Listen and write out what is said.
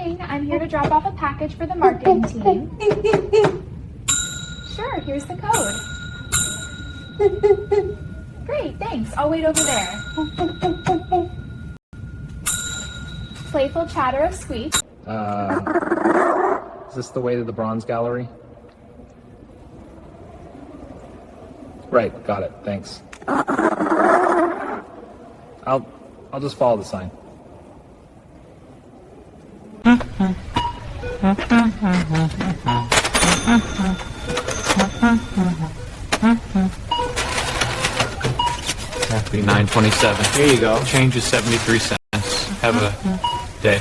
morning. I'm here to drop off a package for the marketing team. Sure, here's the code. Great, thanks. I'll wait over there. Playful chatter of squeak. Is this the way to the Bronze Gallery? Right, got it, thanks. I'll just follow the sign. Happy 9/27. Here you go. Change is 73 cents. Have a day.